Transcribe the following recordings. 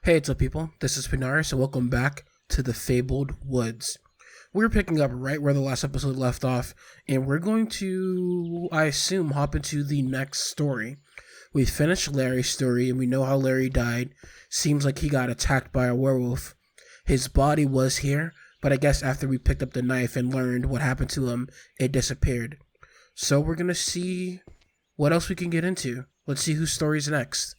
Hey, what's up, people? This is Panaorios, and welcome back to the Fabled Woods. We're picking up right where the last episode left off, and we're going to, I assume, hop into the next story. We finished Larry's story, and we know how Larry died. Seems like he got attacked by a werewolf. His body was here, but I guess after we picked up the knife and learned what happened to him, it disappeared. So we're going to see what else we can get into. Let's see whose story's next.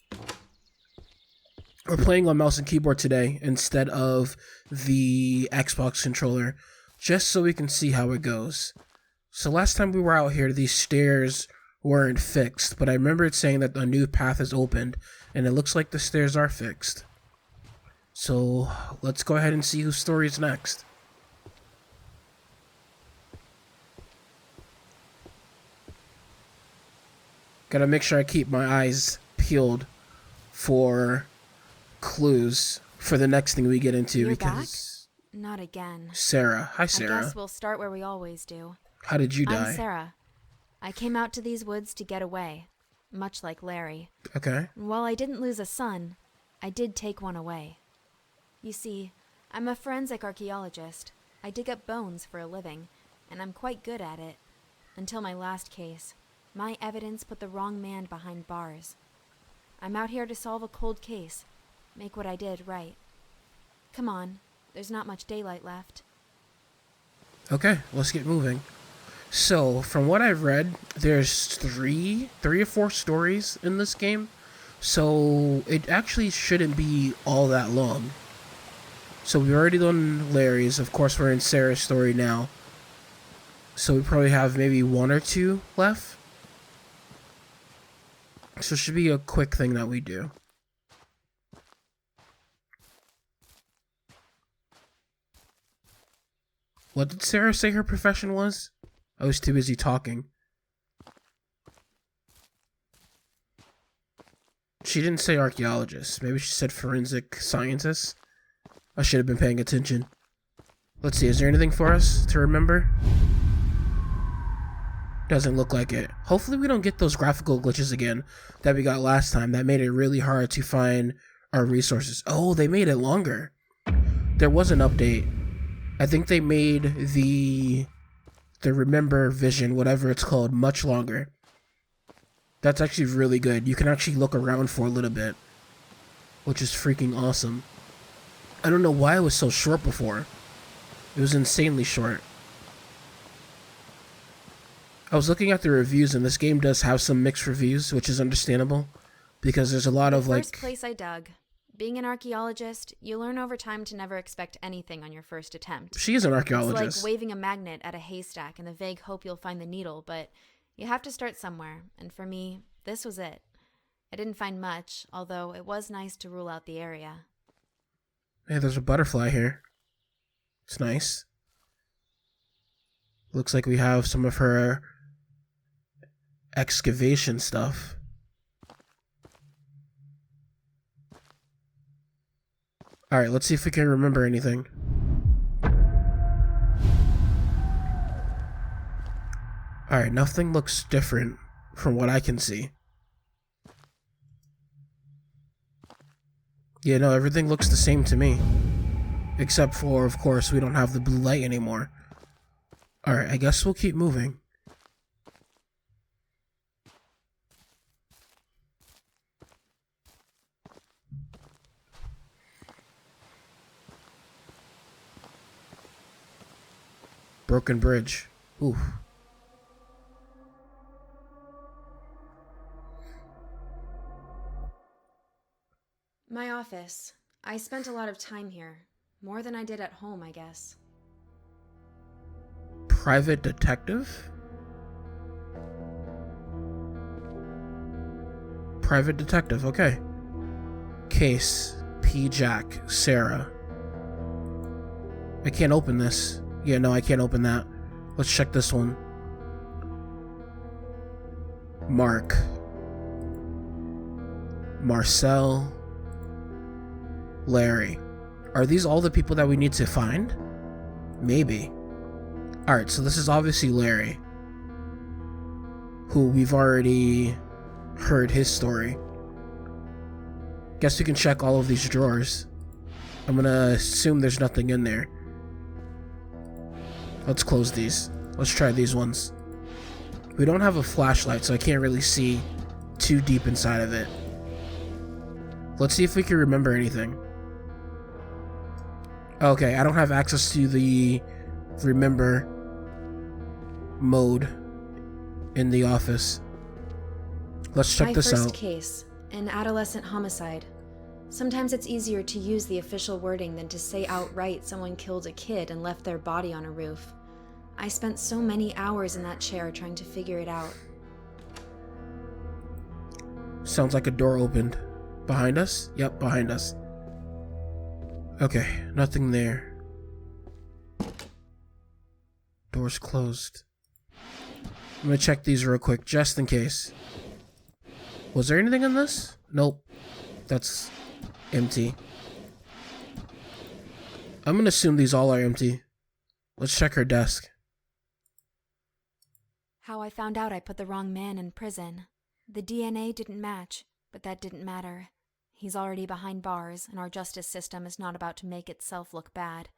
We're playing on mouse and keyboard today instead of the Xbox controller, just so we can see how it goes. So last time we were out here, these stairs weren't fixed, but I remember it saying that a new path is opened, and it looks like the stairs are fixed. So let's go ahead and see whose story is next. Gotta make sure I keep my eyes peeled for clues for the next thing we get into. You're because back? Not again. Sarah. Hi, Sarah. I guess we'll start where we always do. How did you die? I'm Sarah. I came out to these woods to get away, much like Larry. Okay. While I didn't lose a son, I did take one away. You see, I'm a forensic archaeologist. I dig up bones for a living, and I'm quite good at it. Until my last case, my evidence put the wrong man behind bars. I'm out here to solve a cold case. Make what I did right. Come on, there's not much daylight left. Okay, let's get moving. So, from what I've read, there's three or four stories in this game. So, it actually shouldn't be all that long. So, we've already done Larry's. Of course, we're in Sarah's story now. So, we probably have maybe one or two left. So, it should be a quick thing that we do. What did Sarah say her profession was? I was too busy talking. She didn't say archaeologist. Maybe she said forensic scientist. I should have been paying attention. Let's see, is there anything for us to remember? Doesn't look like it. Hopefully we don't get those graphical glitches again that we got last time. That made it really hard to find our resources. Oh, they made it longer. There was an update. I think they made the remember vision, whatever it's called, much longer. That's actually really good. You can actually look around for a little bit, which is freaking awesome. I don't know why it was so short before. It was insanely short. I was looking at the reviews, and this game does have some mixed reviews, which is understandable, because there's a lot of like... First place I dug. Being an archaeologist, you learn over time to never expect anything on your first attempt. She is an archaeologist. It's like waving a magnet at a haystack in the vague hope you'll find the needle, but you have to start somewhere, and for me, this was it. I didn't find much, although it was nice to rule out the area. Hey, there's a butterfly here. It's nice. Looks like we have some of her excavation stuff. Alright, let's see if we can remember anything. Alright, nothing looks different from what I can see. Yeah, no, everything looks the same to me. Except for, of course, we don't have the blue light anymore. Alright, I guess we'll keep moving. Broken bridge. Oof. My office. I spent a lot of time here. More than I did at home, I guess. Private detective? Private detective, okay. Case. P. Jack. Sarah. I can't open this. Yeah, no, I can't open that. Let's check this one. Mark. Marcel. Larry. Are these all the people that we need to find? Maybe. Alright, so this is obviously Larry, who we've already heard his story. Guess we can check all of these drawers. I'm gonna assume there's nothing in there. Let's close these. Let's try these ones. We don't have a flashlight, so I can't really see too deep inside of it. Let's see if we can remember anything. Okay, I don't have access to the remember mode in the office. Let's check this out. My first case, an adolescent homicide. Sometimes it's easier to use the official wording than to say outright someone killed a kid and left their body on a roof. I spent so many hours in that chair trying to figure it out. Sounds like a door opened. Behind us? Yep, behind us. Okay, nothing there. Door's closed. I'm gonna check these real quick, just in case. Was there anything in this? Nope. That's empty. I'm gonna assume these all are empty. Let's check her desk. How I found out I put the wrong man in prison. The DNA didn't match, but that didn't matter. He's already behind bars, and our justice system is not about to make itself look bad.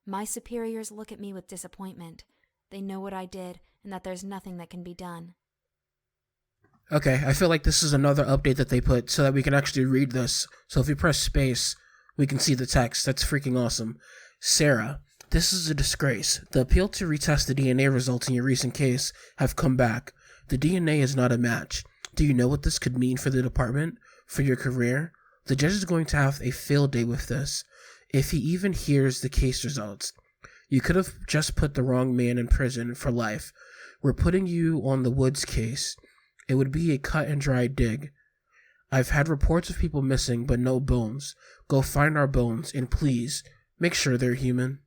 My superiors look at me with disappointment. They know what I did, and that there's nothing that can be done. Okay, I feel like this is another update that they put so that we can actually read this. So if we press space, we can see the text. That's freaking awesome. Sarah, this is a disgrace. The appeal to retest the DNA results in your recent case have come back. The DNA is not a match. Do you know what this could mean for the department? For your career? The judge is going to have a field day with this, if he even hears the case results. You could have just put the wrong man in prison for life. We're putting you on the Woods case. It would be a cut and dry dig. I've had reports of people missing, but no bones. Go find our bones, and please, make sure they're human.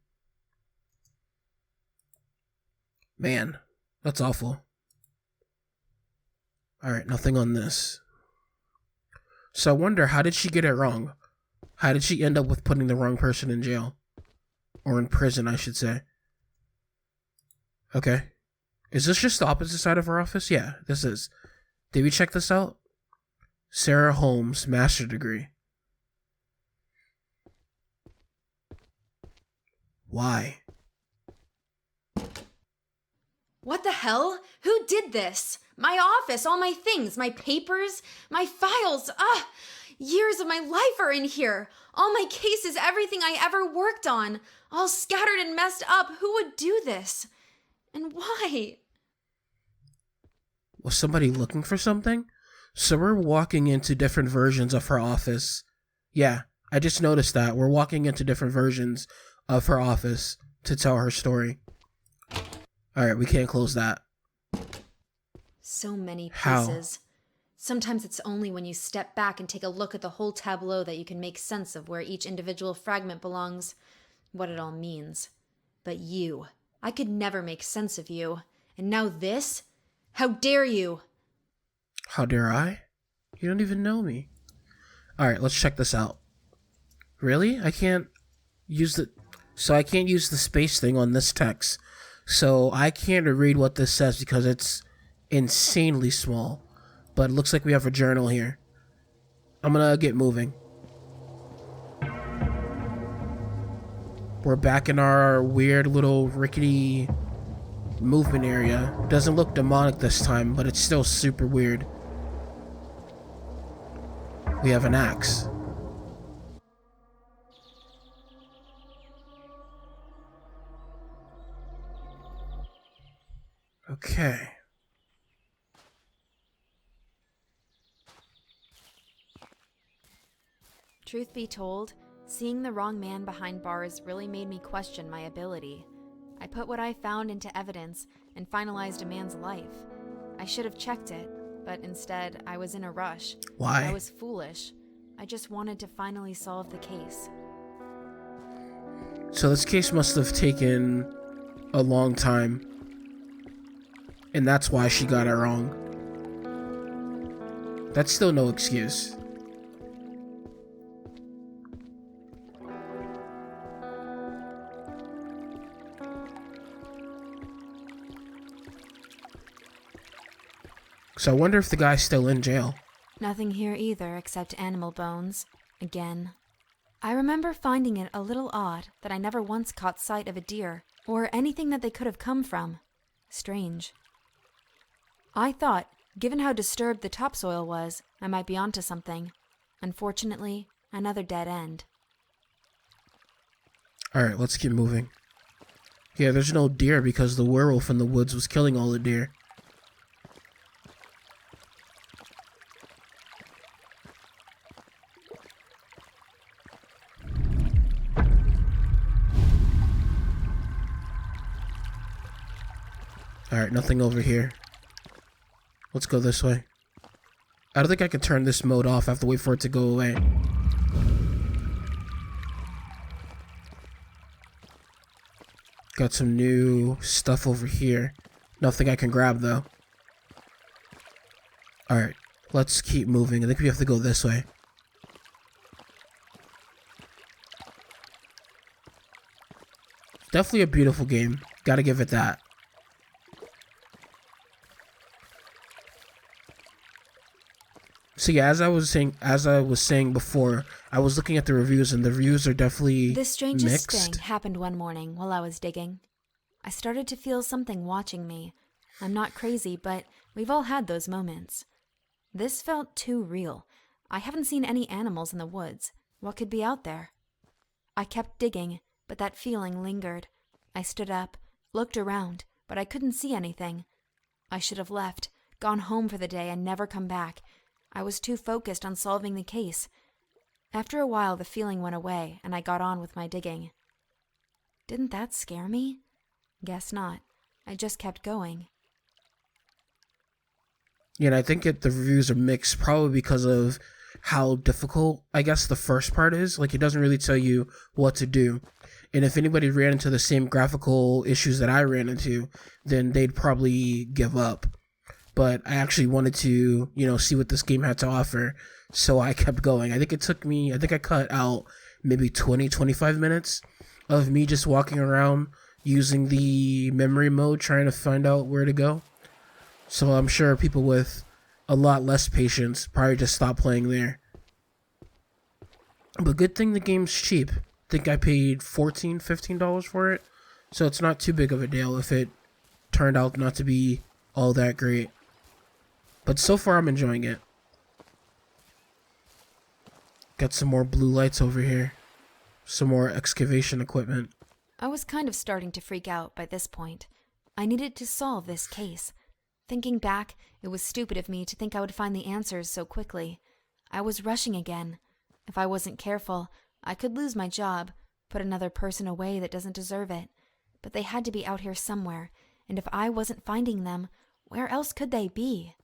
Man, that's awful. Alright, nothing on this. So I wonder, how did she get it wrong? How did she end up with putting the wrong person in jail? Or in prison, I should say. Okay. Is this just the opposite side of her office? Yeah, this is. Did we check this out? Sarah Holmes, master's degree. Why? What the hell? Who did this? My office, all my things, my papers, my files. Years of my life are in here. All my cases, everything I ever worked on, all scattered and messed up. Who would do this? And why? Was somebody looking for something? So we're walking into different versions of her office. Yeah, I just noticed that. We're walking into different versions of her office to tell her story. Alright, we can't close that. So many pieces. How? Sometimes it's only when you step back and take a look at the whole tableau that you can make sense of where each individual fragment belongs, what it all means. But you, I could never make sense of you. And now this? How dare you? How dare I? You don't even know me. Alright, let's check this out. Really? I can't use the... So I can't use the space thing on this text. So I can't read what this says because it's insanely small. But it looks like we have a journal here. I'm gonna get moving. We're back in our weird little rickety movement area. Doesn't look demonic this time, but it's still super weird. We have an axe. Okay. Truth be told, seeing the wrong man behind bars really made me question my ability. I put what I found into evidence and finalized a man's life. I should have checked it, but instead I was in a rush. Why? I was foolish. I just wanted to finally solve the case. So this case must have taken a long time. And that's why she got it wrong. That's still no excuse. So I wonder if the guy's still in jail. Nothing here either except animal bones. Again. I remember finding it a little odd that I never once caught sight of a deer, or anything that they could have come from. Strange. I thought, given how disturbed the topsoil was, I might be onto something. Unfortunately, another dead end. Alright, let's keep moving. Yeah, there's no deer because the werewolf in the woods was killing all the deer. Alright, nothing over here. Let's go this way. I don't think I can turn this mode off. I have to wait for it to go away. Got some new stuff over here. Nothing I can grab though. Alright, let's keep moving. I think we have to go this way. Definitely a beautiful game. Gotta give it that. So yeah, as I was saying before, I was looking at the reviews, and the reviews are definitely The strangest mixed. thing happened one morning while I was digging. I started to feel something watching me. I'm not crazy, but we've all had those moments. This felt too real. I haven't seen any animals in the woods. What could be out there? I kept digging, but that feeling lingered. I stood up, looked around, but I couldn't see anything. I should have left, gone home for the day, and never come back. I was too focused on solving the case. After a while, the feeling went away, and I got on with my digging. Didn't that scare me? Guess not. I just kept going. Yeah, and I think the reviews are mixed, probably because of how difficult, I guess, the first part is. Like, it doesn't really tell you what to do. And if anybody ran into the same graphical issues that I ran into, then they'd probably give up. But I actually wanted to, see what this game had to offer, so I kept going. I think I cut out maybe 20, 25 minutes of me just walking around using the memory mode, trying to find out where to go. So I'm sure people with a lot less patience probably just stop playing there. But good thing the game's cheap. I think I paid $14, $15 for it. So it's not too big of a deal if it turned out not to be all that great. But so far I'm enjoying it. Got some more blue lights over here. Some more excavation equipment. I was kind of starting to freak out by this point. I needed to solve this case. Thinking back, it was stupid of me to think I would find the answers so quickly. I was rushing again. If I wasn't careful, I could lose my job, put another person away that doesn't deserve it. But they had to be out here somewhere, and if I wasn't finding them, where else could they be?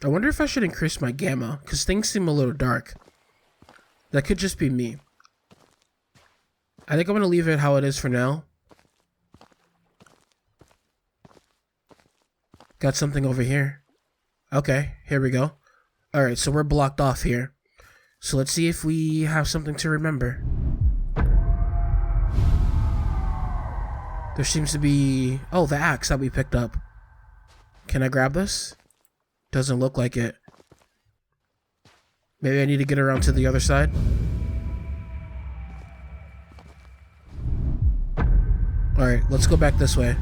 I wonder if I should increase my gamma, because things seem a little dark. That could just be me. I think I'm going to leave it how it is for now. Got something over here. Okay, here we go. Alright, so we're blocked off here. So let's see if we have something to remember. There seems to be... Oh, the axe that we picked up. Can I grab this? Doesn't look like it. Maybe I need to get around to the other side. Alright, let's go back this way.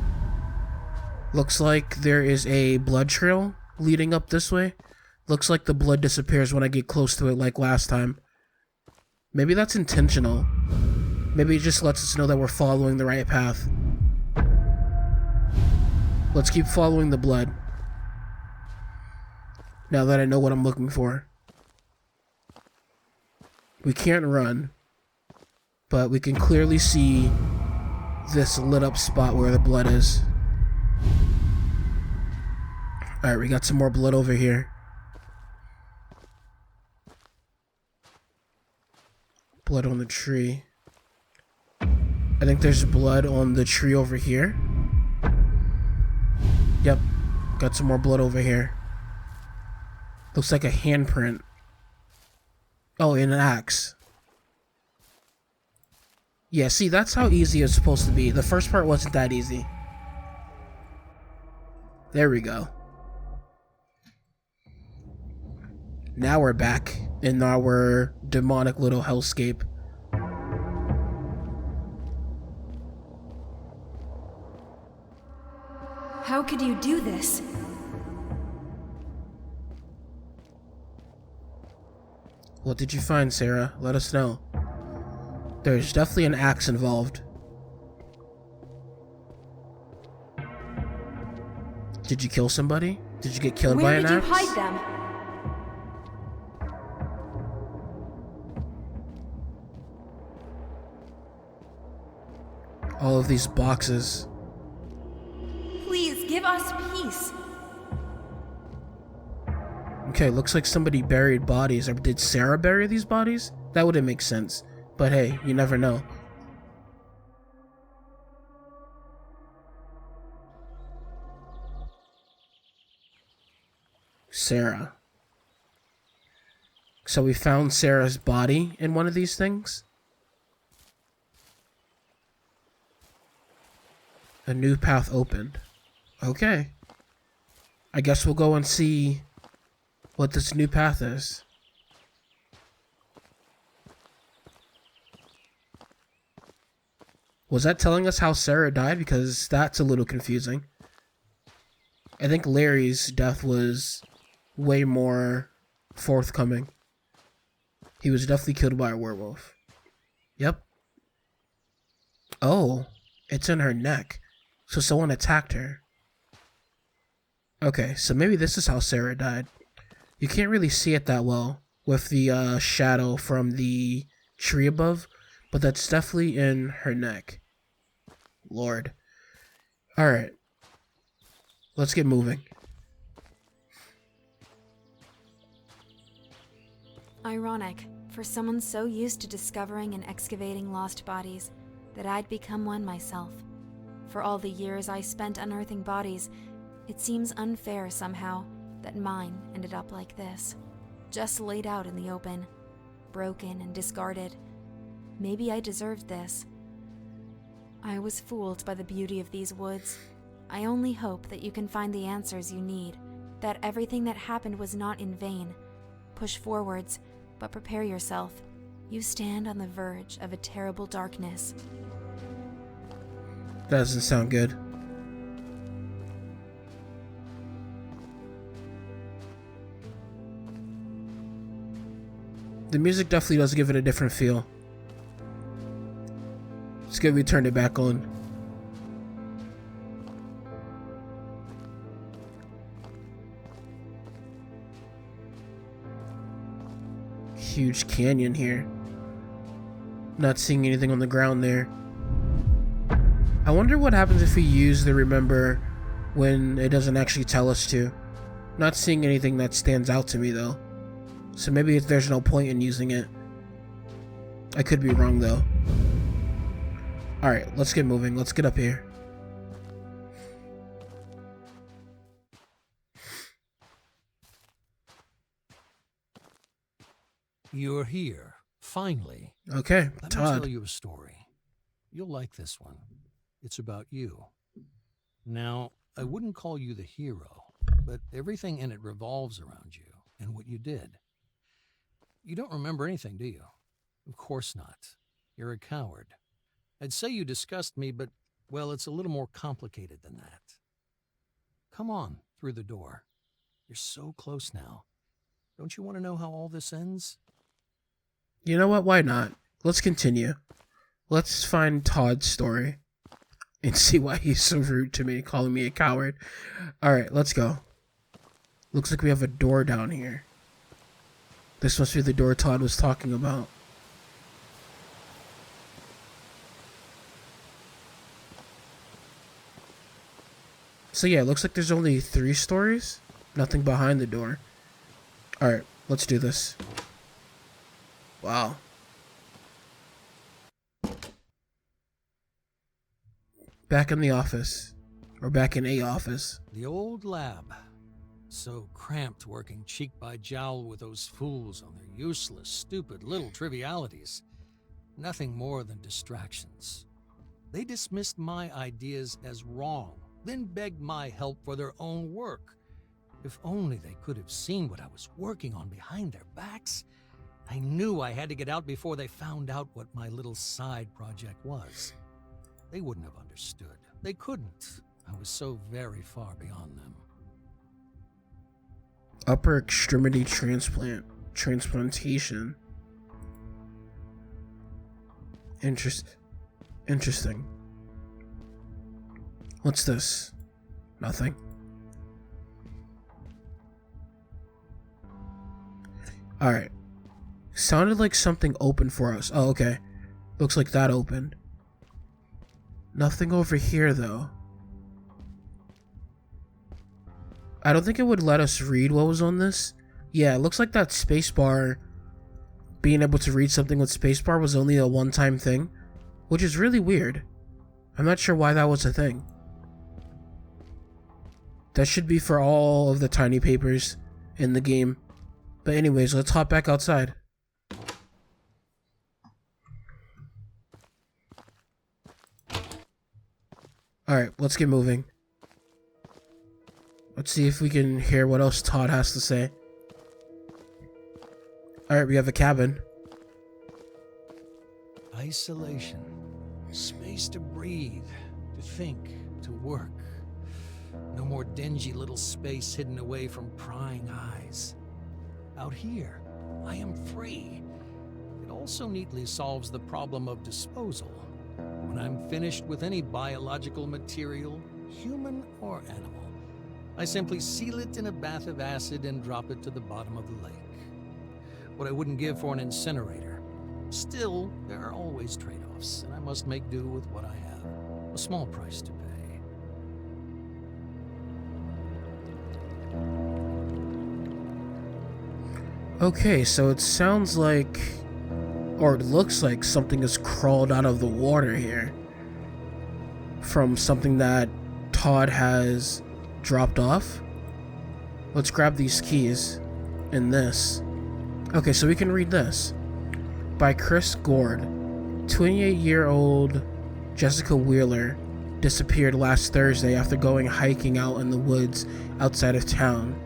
Looks like there is a blood trail leading up this way. Looks like the blood disappears when I get close to it like last time. Maybe that's intentional. Maybe it just lets us know that we're following the right path. Let's keep following the blood. Now that I know what I'm looking for. We can't run, but we can clearly see this lit up spot where the blood is. Alright, we got some more blood over here. Blood on the tree. I think there's blood on the tree over here. Yep, got some more blood over here. Looks like a handprint. Oh, and an axe. Yeah, see, that's how easy it's supposed to be. The first part wasn't that easy. There we go. Now we're back in our demonic little hellscape. How could you do this? What did you find, Sarah? Let us know. There's definitely an axe involved. Did you kill somebody? Did you get killed by an axe? Where did you hide them? All of these boxes. Please give us peace. Okay, looks like somebody buried bodies. Or did Sarah bury these bodies? That wouldn't make sense. But hey, you never know. Sarah. So we found Sarah's body in one of these things? A new path opened. Okay. I guess we'll go and see what this new path is. Was that telling us how Sarah died? Because that's a little confusing. I think Larry's death was way more forthcoming. He was definitely killed by a werewolf. Yep. Oh, it's in her neck. So someone attacked her. Okay, so maybe this is how Sarah died. You can't really see it that well with the shadow from the tree above, but that's definitely in her neck. Lord. Alright. Let's get moving. Ironic, for someone so used to discovering and excavating lost bodies, that I'd become one myself. For all the years I spent unearthing bodies, it seems unfair somehow that mine ended up like this. Just laid out in the open, broken and discarded. Maybe I deserved this. I was fooled by the beauty of these woods. I only hope that you can find the answers you need, that everything that happened was not in vain. Push forwards, but prepare yourself. You stand on the verge of a terrible darkness. That doesn't sound good. The music definitely does give it a different feel. It's good we turned it back on. Huge canyon here. Not seeing anything on the ground there. I wonder what happens if we use the remember when it doesn't actually tell us to. Not seeing anything that stands out to me though. So maybe there's no point in using it. I could be wrong though. Alright, let's get moving. Let's get up here. You're here, finally. Okay, Let me Todd. tell you a story. You'll like this one. It's about you. Now, I wouldn't call you the hero, but everything in it revolves around you and what you did. You don't remember anything, do you? Of course not. You're a coward. I'd say you disgust me, but, well, it's a little more complicated than that. Come on, through the door. You're so close now. Don't you want to know how all this ends? You know what? Why not? Let's continue. Let's find Todd's story and see why he's so rude to me, calling me a coward. Alright, let's go. Looks like we have a door down here. This must be the door Todd was talking about. So yeah, it looks like there's only 3 stories. Nothing behind the door. Alright, let's do this. Wow. Back in the office. Or back in a office. The old lab. So cramped working cheek by jowl with those fools on their useless, stupid little trivialities. Nothing more than distractions. They dismissed my ideas as wrong, then begged my help for their own work. If only they could have seen what I was working on behind their backs. I knew I had to get out before they found out what my little side project was. They wouldn't have understood. They couldn't. I was so very far beyond them. Upper extremity transplantation. Interesting. What's this? Nothing. Alright. Sounded like something opened for us. Oh, okay. Looks like that opened. Nothing over here, though. I don't think it would let us read what was on this. Yeah, it looks like that spacebar, being able to read something with spacebar was only a one-time thing, which is really weird. I'm not sure why that was a thing. That should be for all of the tiny papers in the game. But anyways, let's hop back outside. Alright, let's get moving. Let's see if we can hear what else Todd has to say. Alright, we have a cabin. Isolation. Space to breathe, to think, to work. No more dingy little space hidden away from prying eyes. Out here, I am free. It also neatly solves the problem of disposal. When I'm finished with any biological material, human or animal, I simply seal it in a bath of acid and drop it to the bottom of the lake. What I wouldn't give for an incinerator. Still, there are always trade-offs, and I must make do with what I have. A small price to pay. Okay, so it sounds like, or it looks like something has crawled out of the water here. From something that Todd has dropped off. Let's grab these keys and this. Okay, so we can read this. By Chris Gord. 28-year-old Jessica Wheeler disappeared last Thursday after going hiking out in the woods outside of town.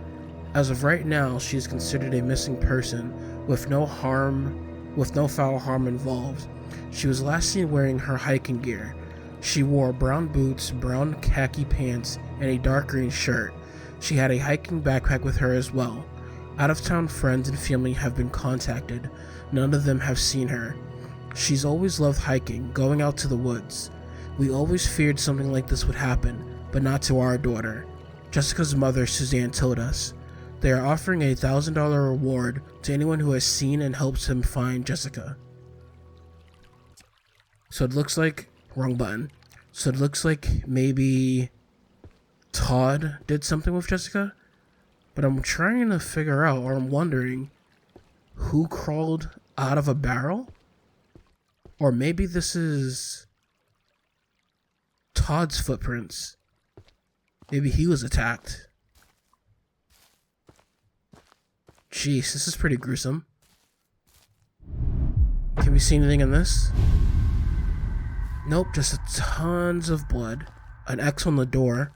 As of right now, she is considered a missing person with no foul harm involved. She was last seen wearing her hiking gear. She wore brown boots, brown khaki pants, and a dark green shirt. She had a hiking backpack with her as well. Out-of-town friends and family have been contacted. None of them have seen her. She's always loved hiking, going out to the woods. We always feared something like this would happen, but not to our daughter. Jessica's mother, Suzanne, told us. They are offering a $1,000 reward to anyone who has seen and helps him find Jessica. So it looks like... Wrong button. So it looks like maybe Todd did something with Jessica? But I'm trying to figure out, or I'm wondering, who crawled out of a barrel? Or maybe this is Todd's footprints. Maybe he was attacked. Jeez, this is pretty gruesome. Can we see anything in this? Nope, just tons of blood. An X on the door.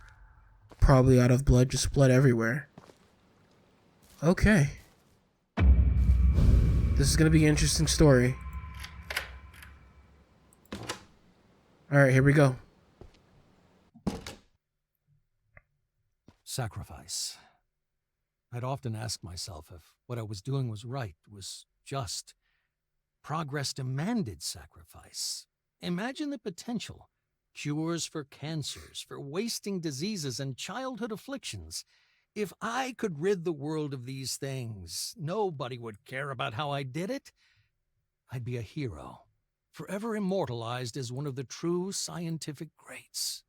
Probably out of blood, just blood everywhere. Okay. This is gonna be an interesting story. Alright, here we go. Sacrifice. I'd often ask myself if what I was doing was right, was just. Progress demanded sacrifice. Imagine the potential. Cures for cancers, for wasting diseases and childhood afflictions. If I could rid the world of these things, nobody would care about how I did it. I'd be a hero, forever immortalized as one of the true scientific greats.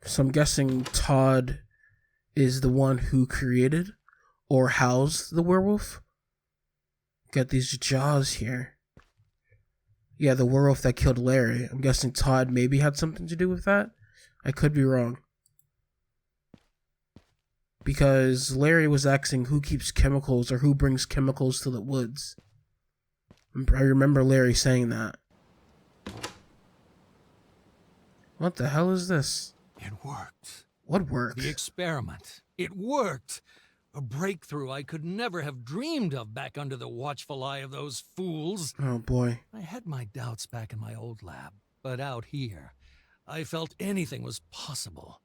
So I'm guessing Todd is the one who created or housed the werewolf. Got these jaws here. Yeah, the werewolf that killed Larry. I'm guessing Todd maybe had something to do with that. I could be wrong. Because Larry was asking who keeps chemicals or who brings chemicals to the woods. I remember Larry saying that. What the hell is this? It worked. What worked? The experiment. It worked! A breakthrough I could never have dreamed of back under the watchful eye of those fools. Oh boy. I had my doubts back in my old lab, but out here, I felt anything was possible.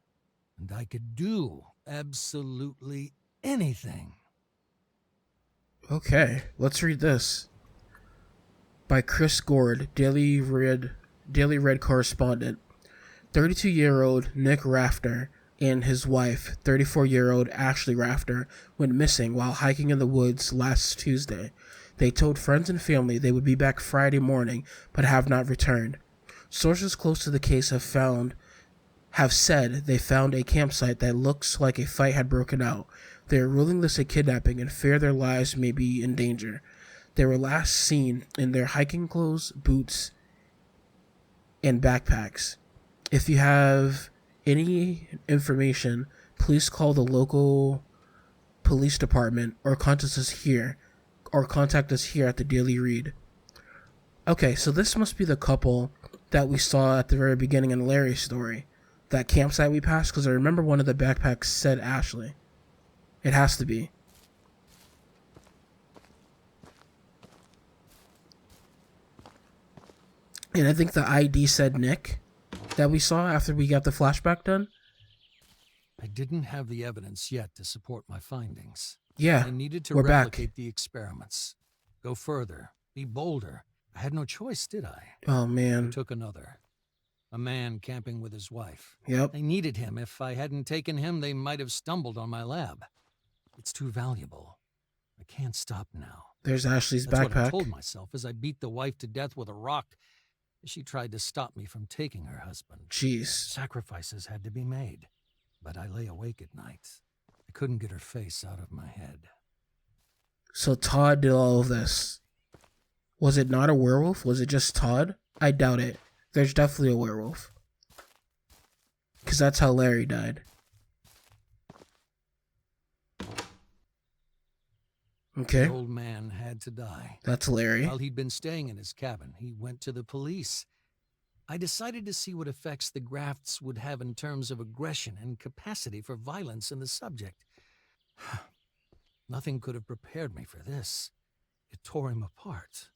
And I could do absolutely anything. Okay, let's read this. By Chris Gord, Daily Red correspondent. 32-year-old Nick Rafter and his wife, 34-year-old Ashley Rafter, went missing while hiking in the woods last Tuesday. They told friends and family they would be back Friday morning, but have not returned. Sources close to the case have said they found a campsite that looks like a fight had broken out. They are ruling this a kidnapping and fear their lives may be in danger. They were last seen in their hiking clothes, boots, and backpacks. If you have any information, please call the local police department or contact us here at the Daily Read. Okay, so this must be the couple that we saw at the very beginning in Larry's story. That campsite we passed, because I remember one of the backpacks said Ashley. It has to be. And I think the ID said Nick that we saw after we got the flashback done. I didn't have the evidence yet to support my findings. Yeah, I needed to we're replicate back. the experiments. Go further. Be bolder. I had no choice, did I? Oh, I man. took another. A man camping with his wife. Yep. I needed him. If I hadn't taken him, they might have stumbled on my lab. It's too valuable. I can't stop now. There's Ashley's That's what I backpack. told myself as I beat the wife to death with a rock as she tried to stop me from taking her husband. Jeez. Sacrifices had to be made, but I lay awake at night. I couldn't get her face out of my head. So Todd did all of this. Was it not a werewolf? Was it just Todd? I doubt it. There's definitely a werewolf. Because that's how Larry died. Okay. The old man had to die. That's Larry. While he'd been staying in his cabin, he went to the police. I decided to see what effects the grafts would have in terms of aggression and capacity for violence in the subject. Nothing could have prepared me for this. It tore him apart.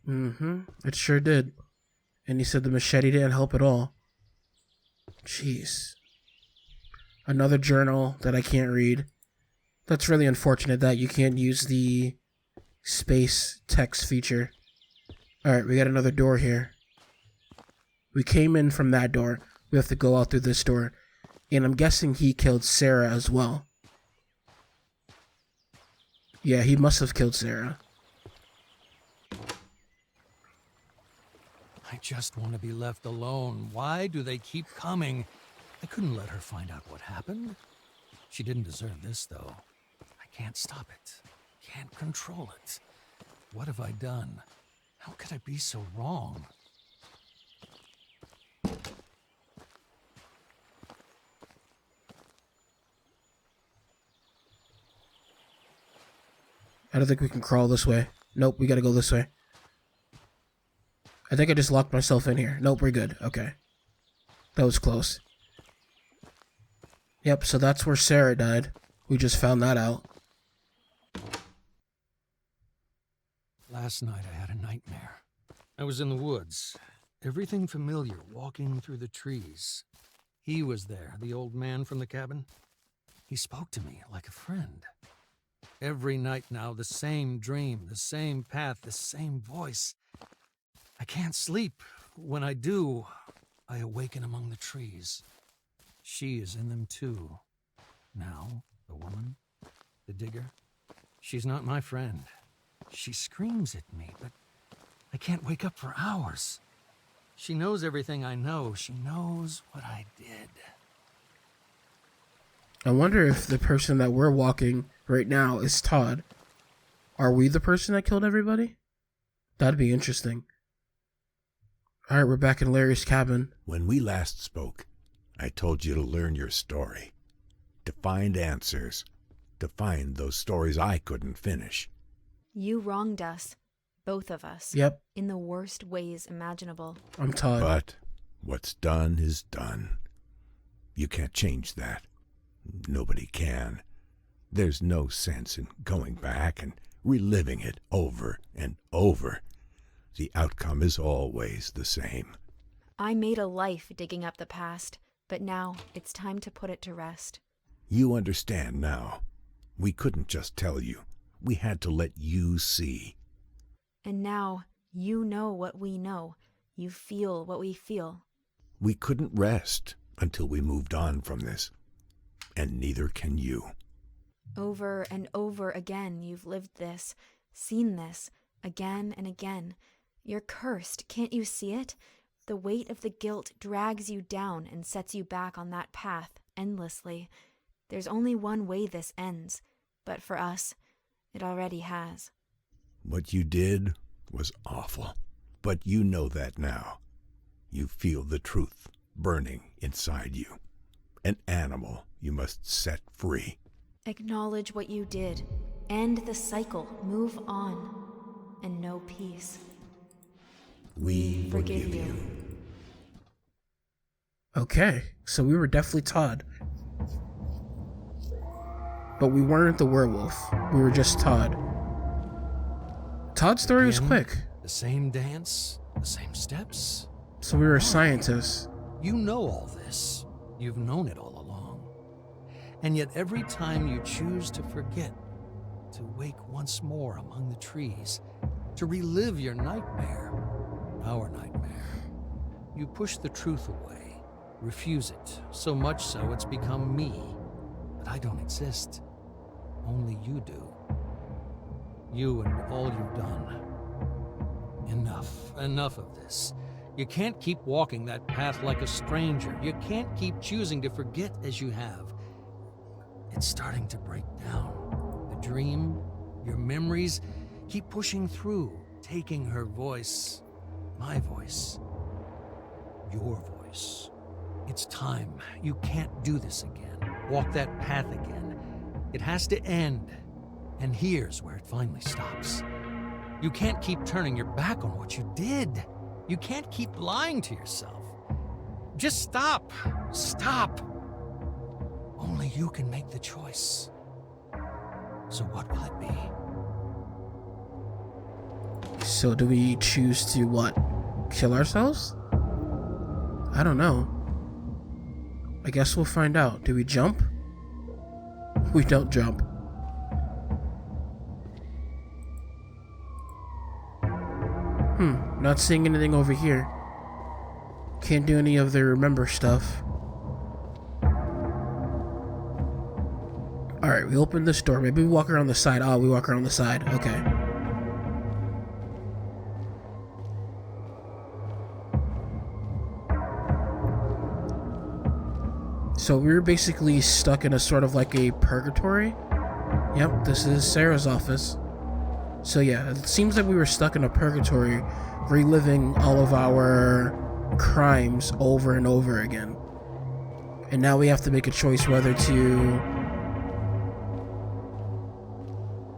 Mm-hmm. It sure did. And he said the machete didn't help at all. Jeez. Another journal that I can't read. That's really unfortunate that you can't use the space text feature. Alright, we got another door here. We came in from that door. We have to go out through this door. And I'm guessing he killed Sarah as well. Yeah, he must have killed Sarah. I just want to be left alone. Why do they keep coming? I couldn't let her find out what happened. She didn't deserve this, though. I can't stop it. Can't control it. What have I done? How could I be so wrong? I don't think we can crawl this way. Nope, we gotta go this way. I think I just locked myself in here. Nope, we're good. Okay. That was close. Yep, so that's where Sarah died. We just found that out. Last night I had a nightmare. I was in the woods. Everything familiar, walking through the trees. He was there, the old man from the cabin. He spoke to me like a friend. Every night now, the same dream, the same path, the same voice. I can't sleep. When I do, I awaken among the trees. She is in them too. Now, the woman, the digger, she's not my friend. She screams at me, but I can't wake up for hours. She knows everything I know. She knows what I did. I wonder if the person that we're walking right now is Todd. Are we the person that killed everybody? That'd be interesting. Alright, we're back in Larry's cabin. When we last spoke, I told you to learn your story. To find answers. To find those stories I couldn't finish. You wronged us. Both of us. Yep, In the worst ways imaginable. I'm Todd. But what's done is done. You can't change that. Nobody can. There's no sense in going back and reliving it over and over. The outcome is always the same. I made a life digging up the past, but now it's time to put it to rest. You understand now. We couldn't just tell you. We had to let you see. And now you know what we know. You feel what we feel. We couldn't rest until we moved on from this. And neither can you. Over and over again you've lived this, seen this, again and again. You're cursed, can't you see it? The weight of the guilt drags you down and sets you back on that path endlessly. There's only one way this ends, but for us, it already has. What you did was awful, but you know that now. You feel the truth burning inside you. An animal you must set free. Acknowledge what you did. End the cycle. Move on. And know peace. We Forgive you. Okay, so we were definitely Todd. But we weren't the werewolf. We were just Todd. Todd's story was quick. The same dance, the same steps. So we were scientists. You know all this. You've known it all along. And yet every time you choose to forget, to wake once more among the trees, to relive your nightmare, our nightmare, you push the truth away, refuse it, so much so it's become me. But I don't exist. Only you do. You and all you've done. Enough of this. You can't keep walking that path like a stranger. You can't keep choosing to forget as you have. It's starting to break down. The dream, your memories, keep pushing through, taking her voice, my voice, your voice. It's time. You can't do this again. Walk that path again. It has to end. And here's where it finally stops. You can't keep turning your back on what you did. You can't keep lying to yourself. Just stop. Stop. Only you can make the choice. So what will it be? So do we choose to what? Kill ourselves? I don't know. I guess we'll find out. Do we jump? We don't jump. Not seeing anything over here. Can't do any of the remember stuff. Alright, we open this door. Maybe we walk around the side. Oh, we walk around the side. Okay. So we were basically stuck in a sort of like a purgatory. Yep, this is Sarah's office. So yeah, it seems like we were stuck in a purgatory, reliving all of our crimes over and over again. And now we have to make a choice whether to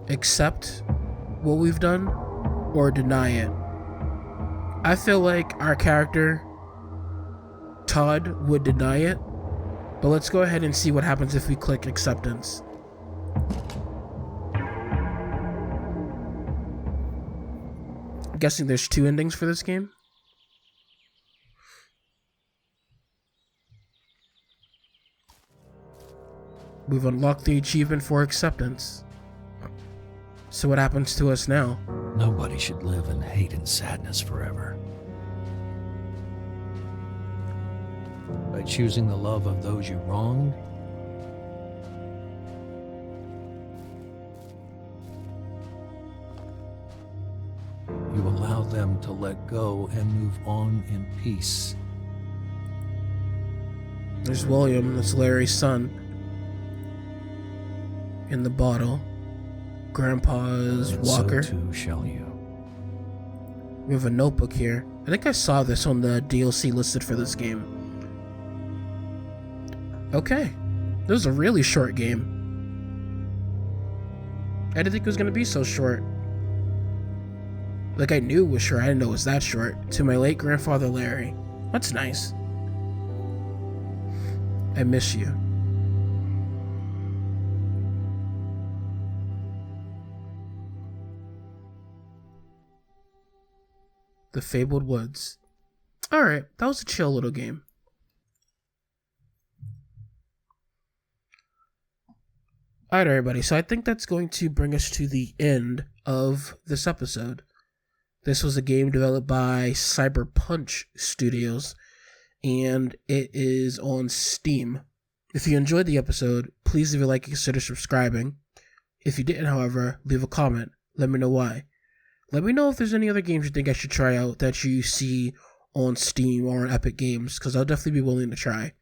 accept what we've done or deny it. I feel like our character, Todd, would deny it. But let's go ahead and see what happens if we click acceptance. I'm guessing there's 2 endings for this game. We've unlocked the achievement for acceptance. So what happens to us now? Nobody should live in hate and sadness forever. By choosing the love of those you wronged, you allow them to let go and move on in peace. There's William, that's Larry's son. In the bottle. Grandpa's And walker. so too shall you. We have a notebook here. I think I saw this on the DLC listed for this game. Okay. This was a really short game. I didn't think it was going to be so short. Like, I knew it was short. I didn't know it was that short. To my late grandfather, Larry. That's nice. I miss you. The Fabled Woods. Alright, that was a chill little game. Alright, everybody, so I think that's going to bring us to the end of this episode. This was a game developed by Cyberpunch Studios, and it is on Steam. If you enjoyed the episode, please leave a like and consider subscribing. If you didn't, however, leave a comment. Let me know why. Let me know if there's any other games you think I should try out that you see on Steam or on Epic Games, because I'll definitely be willing to try.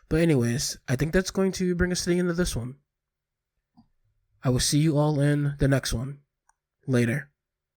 But anyways, I think that's going to bring us to the end of this one. I will see you all in the next one. Later.